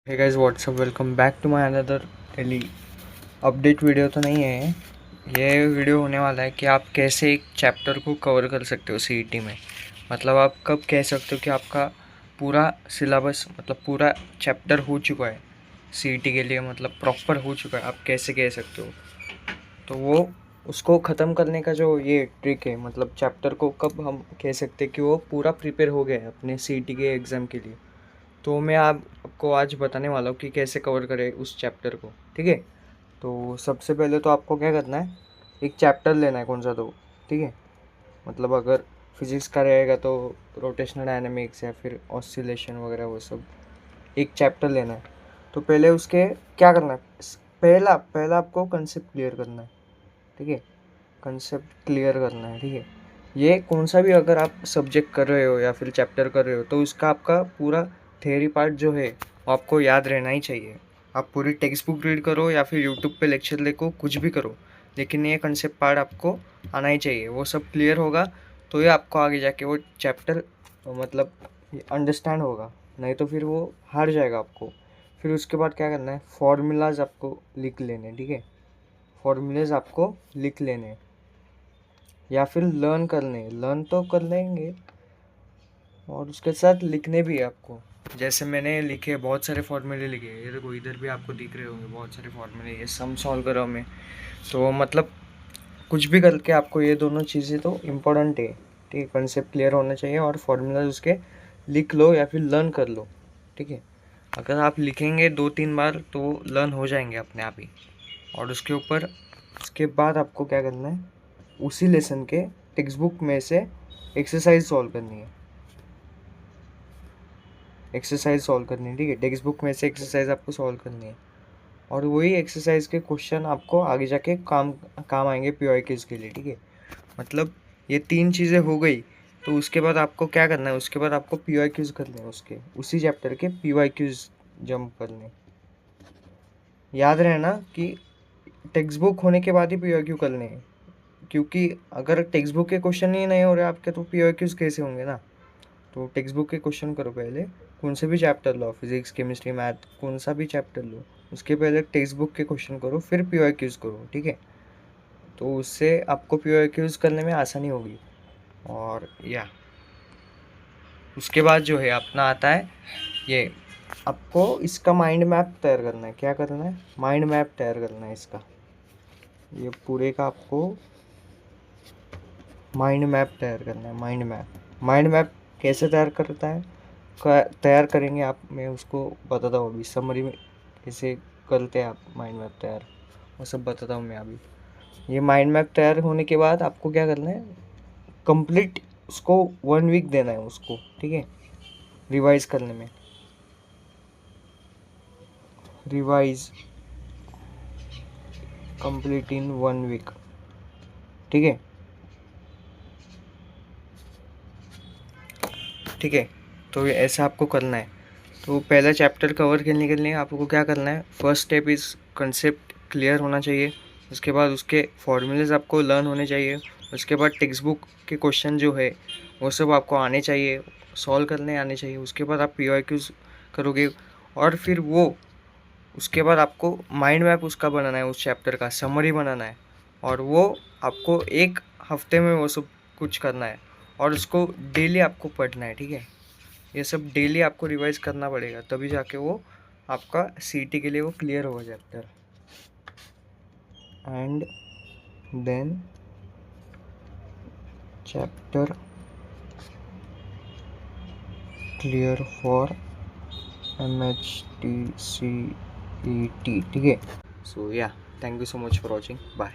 Hey guys what's up, welcome back to my another daily update video. तो नहीं है ये वीडियो होने वाला है कि आप कैसे एक चैप्टर को कवर कर सकते हो सीईटी में। मतलब आप कब कह सकते हो कि आपका पूरा सिलेबस मतलब पूरा चैप्टर हो चुका है सीईटी के लिए, मतलब प्रॉपर हो चुका है, आप कैसे कह सकते हो। तो वो उसको ख़त्म करने का जो ये ट्रिक है, मतलब चैप्टर को कब हम कह सकते हैं कि वो पूरा प्रिपेयर हो गया है अपने सीईटी के एग्ज़ाम के लिए। तो मैं आपको आज बताने वाला हूँ कि कैसे कवर करें उस चैप्टर को। ठीक है, तो सबसे पहले तो आपको क्या करना है, एक चैप्टर लेना है कौन सा तो। ठीक है, मतलब अगर फिजिक्स का रहेगा तो रोटेशनल डायनामिक्स या फिर ऑसिलेशन वगैरह वो सब एक चैप्टर लेना है। तो पहले उसके क्या करना है, पहला पहला आपको कंसेप्ट क्लियर करना है। ठीक है, कंसेप्ट क्लियर करना है। ठीक है, ये कौन सा भी अगर आप सब्जेक्ट कर रहे हो या फिर चैप्टर कर रहे हो तो उसका आपका पूरा थ्योरी पार्ट जो है वो आपको याद रहना ही चाहिए। आप पूरी टेक्स्ट बुक रीड करो या फिर यूट्यूब पे लेक्चर देखो, कुछ भी करो, लेकिन ये कंसेप्ट पार्ट आपको आना ही चाहिए। वो सब क्लियर होगा तो ये आपको आगे जाके वो चैप्टर मतलब अंडरस्टैंड होगा, नहीं तो फिर वो हार जाएगा आपको। फिर उसके बाद क्या करना है, फॉर्मूलाज आपको लिख लेने। ठीक है, फॉर्मूलेज आपको लिख लेने या फिर लर्न तो कर लेंगे और उसके साथ लिखने भी है आपको। जैसे मैंने लिखे बहुत सारे फॉर्मूले लिखे, ये देखो इधर भी आपको दिख रहे होंगे बहुत सारे फॉर्मूले, ये सम सॉल्व करो में। तो मतलब कुछ भी करके आपको ये दोनों चीज़ें तो इम्पोर्टेंट है। ठीक है, कंसेप्ट क्लियर होना चाहिए और फॉर्मूला उसके लिख लो या फिर लर्न कर लो। ठीक है, अगर आप लिखेंगे 2-3 बार तो लर्न हो जाएंगे अपने आप ही। और उसके बाद आपको क्या करना है, उसी लेसन के टेक्स्ट बुक में से एक्सरसाइज सॉल्व करनी है। ठीक है, टेक्स्ट बुक में से एक्सरसाइज आपको सॉल्व करनी है और वही एक्सरसाइज के क्वेश्चन आपको आगे जाके काम काम आएंगे पीवाईक्यूज के लिए। ठीक है, मतलब ये 3 चीज़ें हो गई। तो उसके बाद आपको क्या करना है, उसके बाद आपको पीवाईक्यूज करने हैं, उसके उसी चैप्टर के पीवाईक्यूज जंप करने। याद रहना कि टेक्स्ट बुक होने के बाद ही पीवाईक्यू करने हैं, क्योंकि अगर टेक्स्ट बुक के क्वेश्चन ही नहीं हो रहे आपके तो पीवाईक्यूज कैसे होंगे ना। तो टेक्स्ट बुक के क्वेश्चन करो पहले, कौन से भी चैप्टर लो, फिजिक्स केमिस्ट्री मैथ कौन सा भी चैप्टर लो, उसके पहले टेक्स्ट बुक के क्वेश्चन करो फिर पीवाईक्यूज करो। ठीक है, तो उससे आपको पीवाईक्यूज करने में आसानी होगी। और या उसके बाद जो है अपना आता है ये, आपको इसका माइंड मैप तैयार करना है। क्या करना है, माइंड मैप तैयार करना है इसका, ये पूरे का आपको माइंड मैप तैयार करना है। माइंड मैप कैसे तैयार करता है, तैयार करेंगे आप, मैं उसको बताता हूँ अभी समरी में कैसे करते हैं आप माइंड मैप तैयार, वो सब बताता हूँ मैं अभी। ये माइंड मैप तैयार होने के बाद आपको क्या करना है, कंप्लीट उसको 1 वीक देना है उसको। ठीक है, रिवाइज करने में, रिवाइज कंप्लीट इन 1 वीक। ठीक है, ठीक है, तो ये ऐसा आपको करना है। तो पहला चैप्टर कवर करने के लिए आपको क्या करना है, first step is concept clear होना चाहिए। उसके बाद उसके फॉर्मूलेज आपको लर्न होने चाहिए। उसके बाद टेक्स्ट बुक के क्वेश्चन जो है वो सब आपको आने चाहिए, सॉल्व करने आने चाहिए। उसके बाद आप पीवाईक्यूज करोगे और फिर वो उसके बाद आपको माइंड मैप उसका बनाना है, उस चैप्टर का समरी बनाना है और वो आपको 1 हफ्ते में वो सब कुछ करना है और उसको डेली आपको पढ़ना है। ठीक है, ये सब डेली आपको रिवाइज करना पड़ेगा, तभी जाके वो आपका सीटी के लिए वो क्लियर होगा chapter. And then chapter clear for MHTCET। ठीक है, so yeah thank you so much for watching, bye.